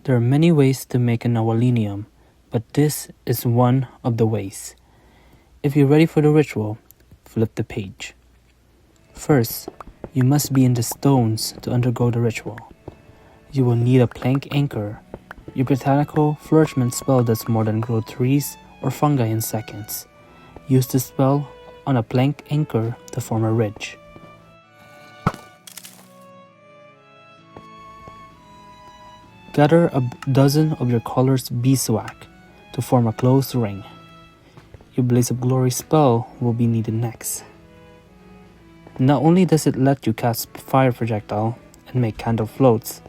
There are many ways to make a Nawalinium, but this is one of the ways. If you're ready for the ritual, flip the page. First, you must be in the stones to undergo the ritual. You will need a plank anchor. Your botanical flourishment spell does more than grow trees or fungi in seconds. Use the spell on a plank anchor to form a ridge. Gather a dozen of your color's beeswax to form a close ring. Your Blaze of Glory spell will be needed next. Not only does it let you cast fire projectile and make candle floats,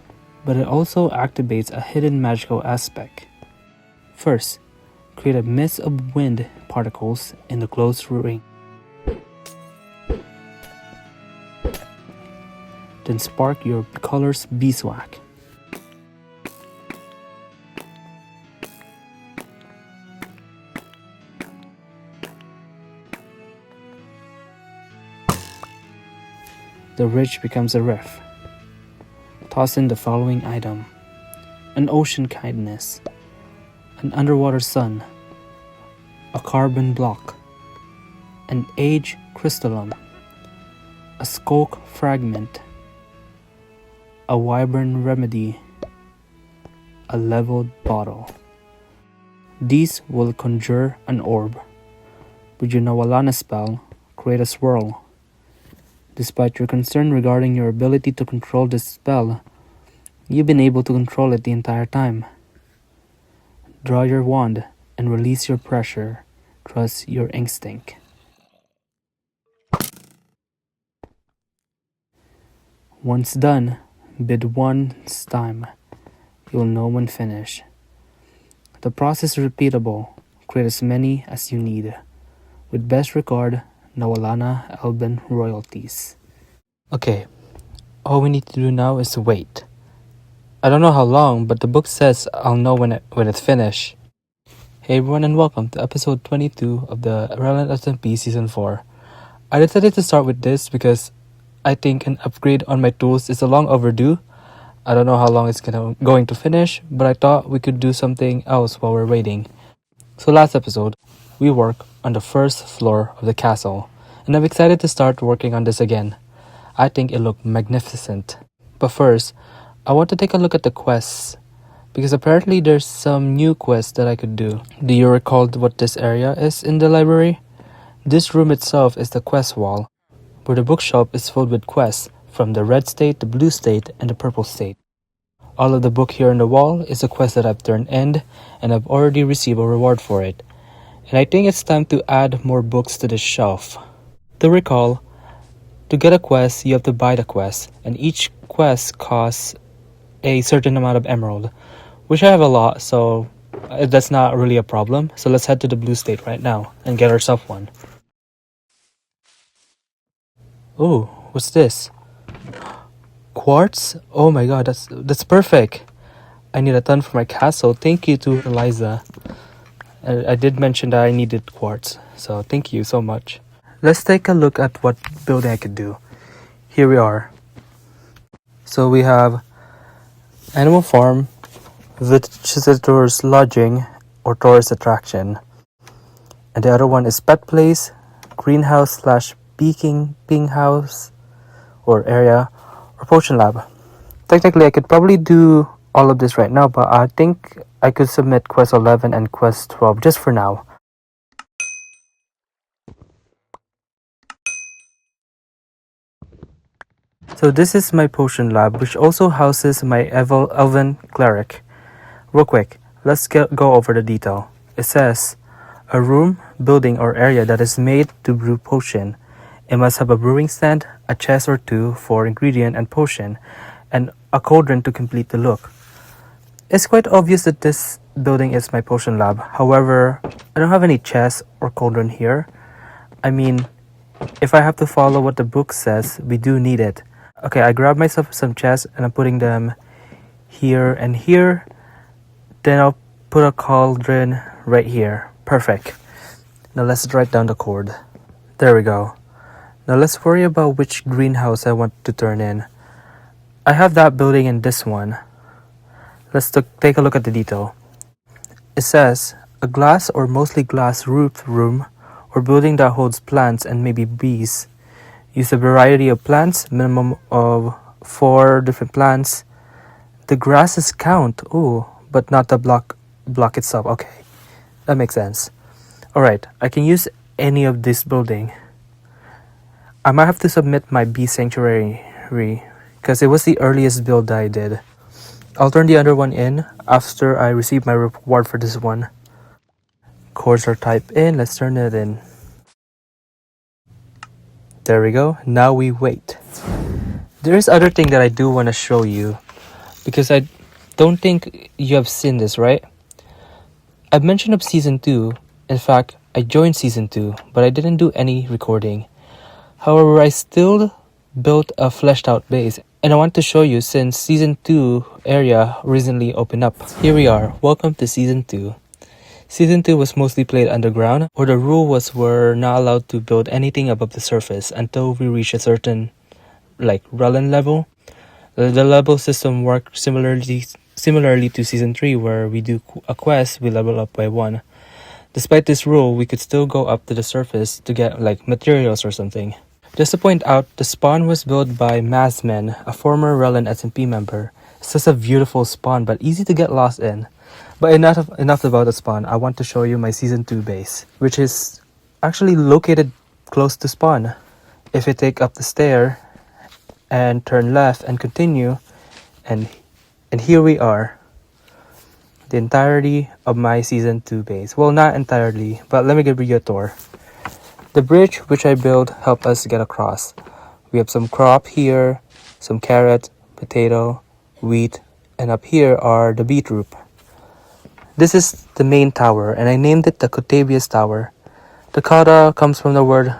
but it also activates a hidden magical aspect. First, create a mist of wind particles in the closed ring. Then spark your color's beeswax. The ridge becomes a rift. Toss in the following item: an ocean kindness, an underwater sun, a carbon block, an age crystallum, a skulk fragment, a wyvern remedy, a leveled bottle. These will conjure an orb. With your Nawalana spell, create a swirl. Despite your concern regarding your ability to control this spell, you've been able to control it the entire time. Draw your wand and release your pressure. Trust your instinct. Once done, bid once time. You'll know when finished. The process is repeatable. Create as many as you need. With best regard, Nawalana Elven royalties. Okay, all we need to do now is wait. I don't know how long, but the book says I'll know when it's finished. Hey everyone, and welcome to episode 22 of the Realand SMP Season 4. I decided to start with this because I think an upgrade on my tools is a long overdue. I don't know how long it's going to finish, but I thought we could do something else while we're waiting. So last episode, we worked on the first floor of the castle, and I'm excited to start working on this again. I think it looked magnificent. But first, I want to take a look at the quests, because apparently there's some new quests that I could do. Do you recall what this area is in the library? This room itself is the quest wall, where the bookshelf is filled with quests from the red state, the blue state, and the purple state. All of the book here on the wall is a quest that I've turned in, and I've already received a reward for it. And I think it's time to add more books to this shelf. To recall, to get a quest, you have to buy the quest, and each quest costs a certain amount of emerald, which I have a lot, so that's not really a problem. So let's head to the blue state right now and get ourselves one. Oh, what's this? Quartz? Oh my god, that's perfect. I need a ton for my castle. Thank you to Eliza. I did mention that I needed quartz, so thank you so much. Let's take a look at what building I could do. Here we are. So we have Animal Farm, Visitors Lodging, or Tourist Attraction. And the other one is Pet Place, Greenhouse / Beeking House, or area, or Potion Lab. Technically, I could probably do all of this right now, but I think I could submit Quest 11 and Quest 12 just for now. So this is my Potion Lab, which also houses my Elven Cleric. Real quick, let's go over the detail. It says, a room, building, or area that is made to brew potion. It must have a brewing stand, a chest or two for ingredient and potion, and a cauldron to complete the look. It's quite obvious that this building is my potion lab. However, I don't have any chest or cauldron here. I mean, if I have to follow what the book says, we do need it. Okay, I grabbed myself some chests and I'm putting them here and here. Then I'll put a cauldron right here. Perfect. Now let's write down the code. There we go. Now let's worry about which greenhouse I want to turn in. I have that building and this one. Let's take a look at the detail. It says, a glass or mostly glass roofed room or building that holds plants and maybe bees. Use a variety of plants, minimum of 4 different plants. The grasses count, ooh, but not the block itself. Okay, that makes sense. Alright, I can use any of this building. I might have to submit my bee sanctuary because it was the earliest build that I did. I'll turn the other one in after I receive my reward for this one. Cores are typed in, let's turn it in. There we go, now we wait. There is other thing that I do want to show you, because I don't think you have seen this, right? I've mentioned of Season 2, in fact, I joined Season 2, but I didn't do any recording. However, I still built a fleshed out base, and I want to show you since Season 2 area recently opened up. Here we are, welcome to Season 2. Season 2 was mostly played underground, where the rule was we're not allowed to build anything above the surface until we reach a certain, Realand level. The level system worked similarly to Season 3, where we do a quest, we level up by 1. Despite this rule, we could still go up to the surface to get, materials or something. Just to point out, the spawn was built by Mazmen, a former Realand SMP member. It's such a beautiful spawn, but easy to get lost in. But enough about the spawn. I want to show you my Season 2 base, which is actually located close to spawn. If you take up the stair and turn left and continue, and here we are. The entirety of my Season 2 base. Well, not entirely, but let me give you a tour. The bridge which I built helped us get across. We have some crop here, some carrot, potato, wheat, and up here are the beetroot. This is the main tower, and I named it the Cotavious Tower. The Kata comes from the word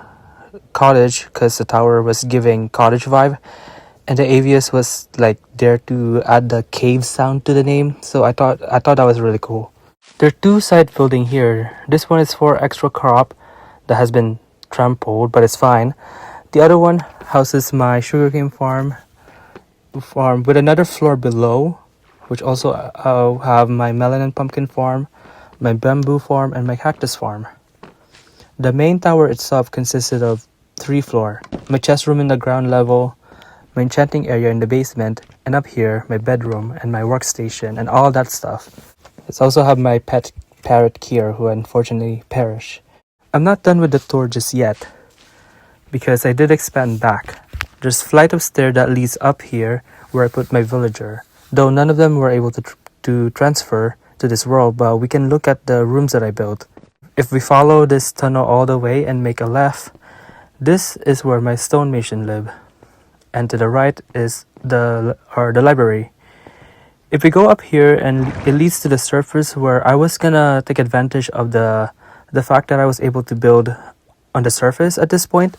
cottage because the tower was giving cottage vibe, and the Avius was there to add the cave sound to the name, so I thought that was really cool. There are 2 side building here. This one is for extra crop that has been trampled, but it's fine. The other one houses my sugarcane farm with another floor below, which also have my melon and pumpkin farm, my bamboo farm, and my cactus farm. The main tower itself consisted of 3 floors, my chest room in the ground level, my enchanting area in the basement, and up here, my bedroom and my workstation and all that stuff. It's also have my pet parrot Kier, who unfortunately perished. I'm not done with the tour just yet, because I did expand back. There's a flight of stairs that leads up here where I put my villager, though none of them were able to transfer to this world, but we can look at the rooms that I built. If we follow this tunnel all the way and make a left, this is where my stonemason live, and to the right is the library. If we go up here and it leads to the surface where I was gonna take advantage of the fact that I was able to build on the surface at this point,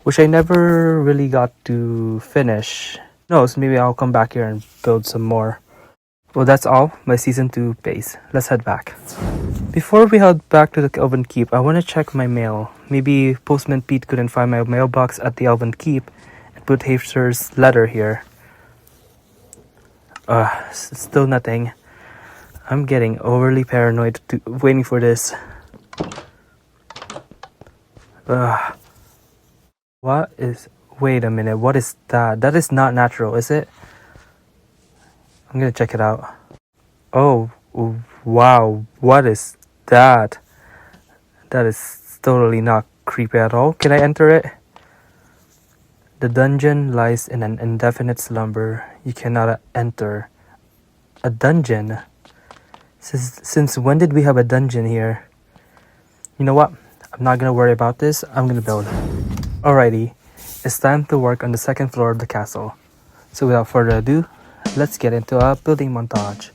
which I never really got to finish. No, so maybe I'll come back here and build some more. Well, that's all, my Season 2 base. Let's head back. Before we head back to the Elven Keep, I want to check my mail. Maybe Postman Pete couldn't find my mailbox at the Elven Keep and put Haster's letter here. Still nothing. I'm getting overly paranoid waiting for this. Wait a minute, what is that? That is not natural, is it? I'm gonna check it out. Oh, wow, what is that? That is totally not creepy at all. Can I enter it? The dungeon lies in an indefinite slumber. You cannot enter. A dungeon? Since when did we have a dungeon here? You know what? I'm not gonna worry about this. I'm gonna build. Alrighty, it's time to work on the 2nd floor of the castle. So without further ado, let's get into a building montage.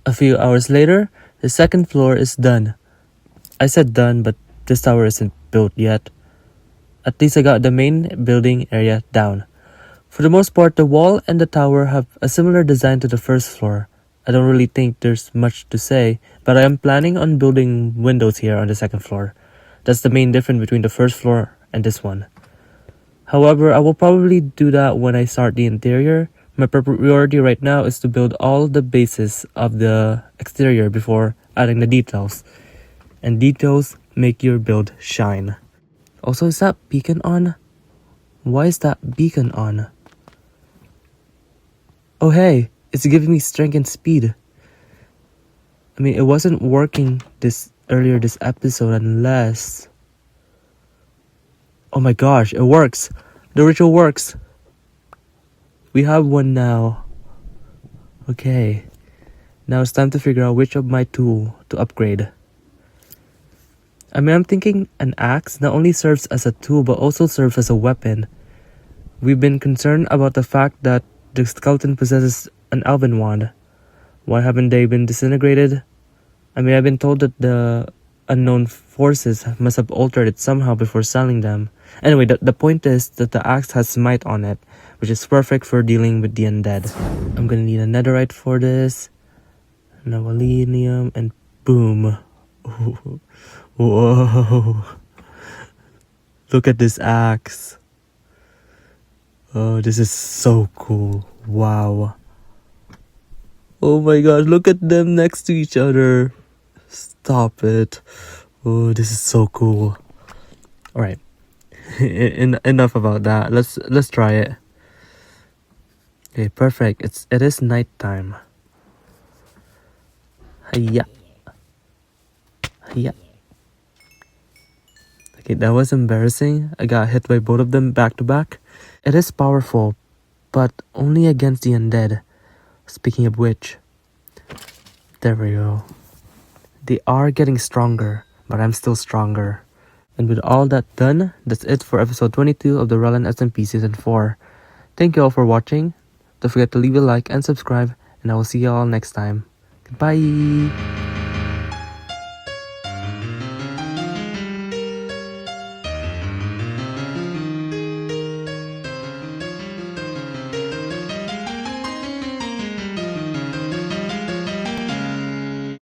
A few hours later, the second floor is done. I said done, but this tower isn't built yet. At least I got the main building area down. For the most part, the wall and the tower have a similar design to the first floor. I don't really think there's much to say, but I am planning on building windows here on the second floor. That's the main difference between the first floor and this one. However, I will probably do that when I start the interior. My priority right now is to build all the bases of the exterior before adding the details. And details make your build shine. Also, is that beacon on? Why is that beacon on? Oh hey, it's giving me strength and speed. I mean, it wasn't working this episode unless... Oh my gosh, it works! The ritual works! We have one now. Okay. Now it's time to figure out which of my tool to upgrade. I mean, I'm thinking an axe not only serves as a tool but also serves as a weapon. We've been concerned about the fact that the skeleton possesses an Elven wand. Why haven't they been disintegrated? I mean, I've been told that the unknown forces must have altered it somehow before selling them. Anyway, the point is that the axe has smite on it, which is perfect for dealing with the undead. I'm gonna need a netherite for this, Nawalana, and boom. Ooh. Whoa. Look at this axe. Oh, this is so cool. Wow. Oh my gosh, look at them next to each other. Stop it. Oh, this is so cool. Alright. Enough about that. Let's try it. Okay, perfect. It is nighttime. Hiya. Hiya. Okay, that was embarrassing. I got hit by both of them back to back. It is powerful, but only against the undead. Speaking of which, there we go. They are getting stronger, but I'm still stronger. And with all that done, that's it for episode 22 of the Realand SMP Season 4. Thank you all for watching. Don't forget to leave a like and subscribe, and I will see you all next time. Goodbye!